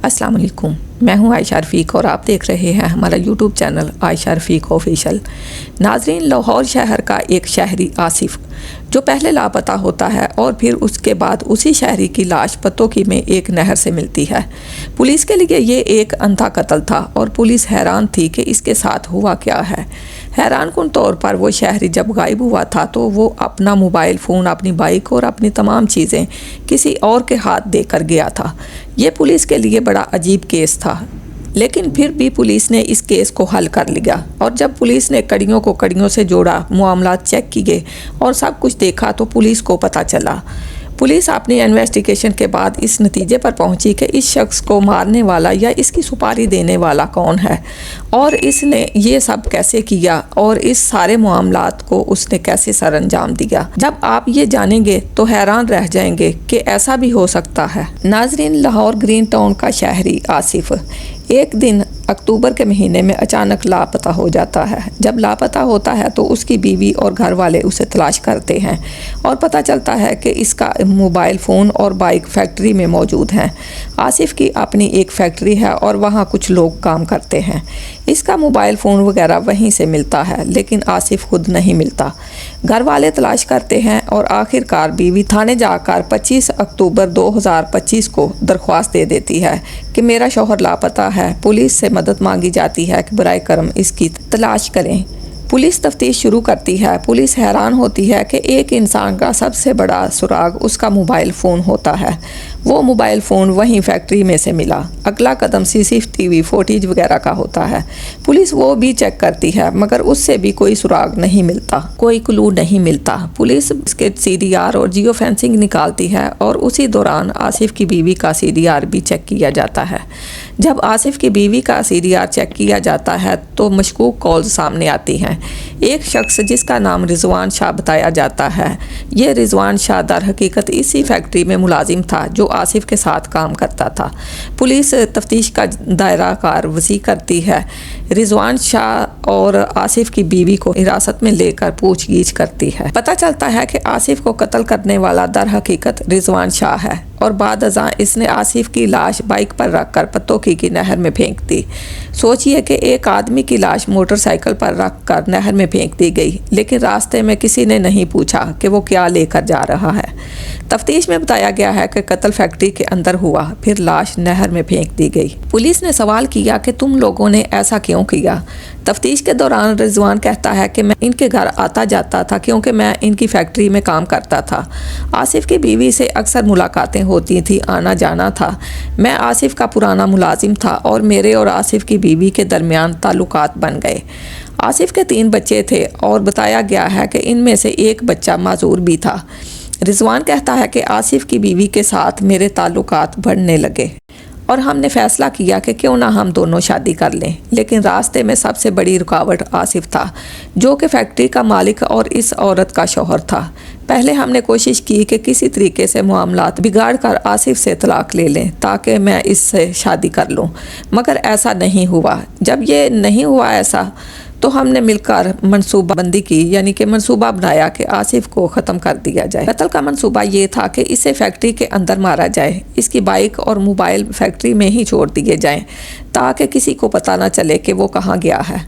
अस्सलाम वालेकुम, मैं हूं आयशा रफ़ीक और आप देख रहे हैं हमारा यूट्यूब चैनल आयशा रफ़ीक ऑफिशियल। नाजरीन, लाहौर शहर का एक शहरी आसिफ जो पहले लापता होता है और फिर उसके बाद उसी शहरी की लाश पतोकी में एक नहर से मिलती है। पुलिस के लिए ये एक अंधा कत्ल था और पुलिस हैरान थी कि इसके साथ हुआ क्या है। हैरानकुन तौर पर वो शहरी जब गायब हुआ था तो वो अपना मोबाइल फ़ोन, अपनी बाइक और अपनी तमाम चीज़ें किसी और के हाथ देकर गया था। ये पुलिस के लिए बड़ा अजीब केस था, लेकिन फिर भी पुलिस ने इस केस को हल कर लिया। और जब पुलिस ने कड़ियों को कड़ियों से जोड़ा, मामलात चेक किए और सब कुछ देखा तो पुलिस को पता चला। पुलिस अपनी इन्वेस्टिगेशन के बाद इस नतीजे पर पहुंची कि इस शख्स को मारने वाला या इसकी सुपारी देने वाला कौन है और इसने ये सब कैसे किया और इस सारे मामलात को उसने कैसे सर अंजाम दिया। जब आप ये जानेंगे तो हैरान रह जाएंगे कि ऐसा भी हो सकता है। नाजरीन, लाहौर ग्रीन टाउन का शहरी आसिफ एक दिन अक्टूबर के महीने में अचानक लापता हो जाता है। जब लापता होता है तो उसकी बीवी और घर वाले उसे तलाश करते हैं और पता चलता है कि इसका मोबाइल फ़ोन और बाइक फैक्ट्री में मौजूद हैं। आसिफ की अपनी एक फैक्ट्री है और वहाँ कुछ लोग काम करते हैं। इसका मोबाइल फ़ोन वगैरह वहीं से मिलता है, लेकिन आसिफ खुद नहीं मिलता। घर वाले तलाश करते हैं और आखिरकार बीवी थाने जाकर 25 अक्टूबर 2025 को दरख्वास्त दे देती है कि मेरा शौहर लापता है। पुलिस से मदद मांगी जाती है कि बराए करम इसकी तलाश करें। पुलिस तफ्तीश शुरू करती है। पुलिस हैरान होती है कि एक इंसान का सबसे बड़ा सुराग उसका मोबाइल फ़ोन होता है। वो मोबाइल फ़ोन वहीं फैक्ट्री में से मिला। अगला कदम CCTV फुटेज वगैरह का होता है। पुलिस वो भी चेक करती है, मगर उससे भी कोई सुराग नहीं मिलता, कोई क्लू नहीं मिलता। पुलिस इसके CDR और जियो फेंसिंग निकालती है और उसी दौरान आसिफ की बीवी का CDR भी चेक किया जाता है। जब आसिफ की बीवी का CDR चेक किया जाता है तो मशकूक कॉल्स सामने आती हैं। एक शख्स जिसका नाम रिजवान शाह बताया जाता है, ये रिजवान शाह दर हकीकत इसी फैक्ट्री में मुलाजिम था जो आसिफ के साथ काम करता था। पुलिस तफ्तीश का दायरा कार वसी करती है। रिजवान शाह और आसिफ की बीवी को हिरासत में लेकर पूछगीछ करती है। पता चलता है कि आसिफ को कत्ल करने वाला दर हकीकत रिजवान शाह है और बाद अज़ां इसने आसिफ की लाश बाइक पर रखकर पतोकी की नहर में फेंक दी। सोचिए कि एक आदमी की लाश मोटरसाइकिल पर रखकर नहर में फेंक दी गई, लेकिन रास्ते में किसी ने नहीं पूछा कि वो क्या लेकर जा रहा है। तफ्तीश में बताया गया है कि कत्ल फैक्ट्री के अंदर हुआ, फिर लाश नहर में फेंक दी गई। पुलिस ने सवाल किया कि तुम लोगों ने ऐसा क्यों किया। तफ्तीश के दौरान रिजवान कहता है कि मैं इनके घर आता जाता था क्योंकि मैं इनकी फैक्ट्री में काम करता था। आसिफ की बीवी से अक्सर मुलाकातें होती थी, आना जाना था। मैं आसिफ का पुराना मुलाजिम था और मेरे और आसिफ की बीवी के दरमियान ताल्लुकात बन गए। आसिफ के 3 बच्चे थे और बताया गया है कि इनमें से एक बच्चा माजूर भी था। रिजवान कहता है कि आसिफ की बीवी के साथ मेरे ताल्लुकात बढ़ने लगे और हमने फैसला किया कि क्यों ना हम दोनों शादी कर लें। लेकिन रास्ते में सबसे बड़ी रुकावट आसिफ था, जो कि फैक्ट्री का मालिक और इस औरत का शौहर था। पहले हमने कोशिश की कि किसी तरीके से मामलात बिगाड़ कर आसिफ से तलाक ले लें ताकि मैं इससे शादी कर लूं, मगर ऐसा नहीं हुआ। जब ये नहीं हुआ ऐसा तो हमने मिलकर मनसूबाबंदी की, यानी कि मनसूबा बनाया कि आसिफ को ख़त्म कर दिया जाए। कत्ल का मनसूबा ये था कि इसे फैक्ट्री के अंदर मारा जाए, इसकी बाइक और मोबाइल फैक्ट्री में ही छोड़ दिए जाएं ताकि किसी को पता ना चले कि वो कहाँ गया है।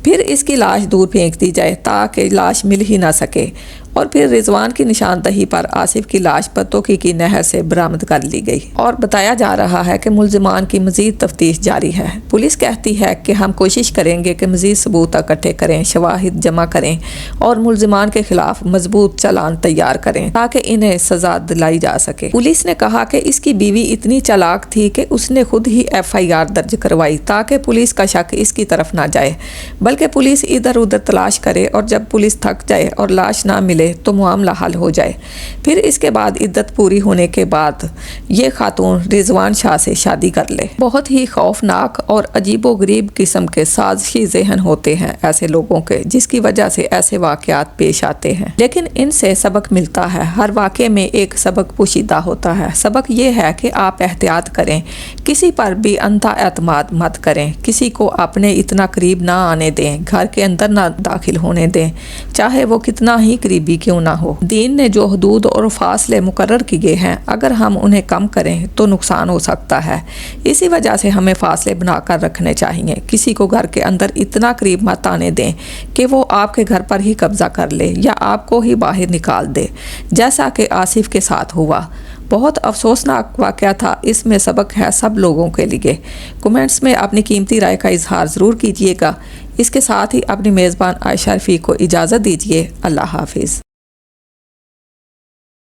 फिर इसकी लाश दूर फेंक दी जाए ताकि लाश मिल ही ना सके और फिर रिजवान की निशानदही पर आसिफ की लाश पतोकी की नहर से बरामद कर ली गई। और बताया जा रहा है कि मुल्जिमान की मजीद तफ्तीश जारी है। पुलिस कहती है कि हम कोशिश करेंगे कि मजीद सबूत इकट्ठे करें, शवाहिद जमा करें और मुल्जिमान के खिलाफ मजबूत चालान तैयार करें ताकि इन्हें सजा दिलाई जा सके। पुलिस ने कहा कि इसकी बीवी इतनी चालाक थी कि उसने खुद ही FIR दर्ज करवाई ताकि पुलिस का शक इसकी तरफ ना जाए, बल्कि पुलिस इधर उधर तलाश करे और जब पुलिस थक जाए और लाश ना मिले तो मामला हल हो जाए। फिर इसके बाद इद्दत पूरी होने के बाद ये खातून रिजवान शाह से शादी कर ले। बहुत ही खौफनाक और अजीबोगरीब किस्म के साजिशी ज़हन होते हैं ऐसे लोगों के, जिसकी वजह से ऐसे वाक़यात पेश आते हैं। लेकिन इनसे सबक मिलता है। हर वाक़े में एक सबक पोशीदा होता है। सबक ये है कि आप एहतियात करें, किसी पर भी अंधा एतमाद मत करें, किसी को अपने इतना करीब ना आने दें, घर के अंदर ना दाखिल होने दें। چاہے وہ کتنا ہی قریبی کیوں نہ ہو۔ دین نے جو حدود اور فاصلے مقرر کیے ہیں، اگر ہم انہیں کم کریں تو نقصان ہو سکتا ہے۔ اسی وجہ سے ہمیں فاصلے بنا کر رکھنے چاہیے۔ کسی کو گھر کے اندر اتنا قریب مت آنے دیں کہ وہ آپ کے گھر پر ہی قبضہ کر لے یا آپ کو ہی باہر نکال دے، جیسا کہ آصف کے ساتھ ہوا۔ بہت افسوسناک واقعہ تھا، اس میں سبق ہے سب لوگوں کے لیے۔ کمنٹس میں اپنی قیمتی رائے کا اظہار ضرور کیجیے گا۔ اس کے ساتھ ہی اپنی میزبان عائشہ رفیق کو اجازت دیجیے۔ اللہ حافظ۔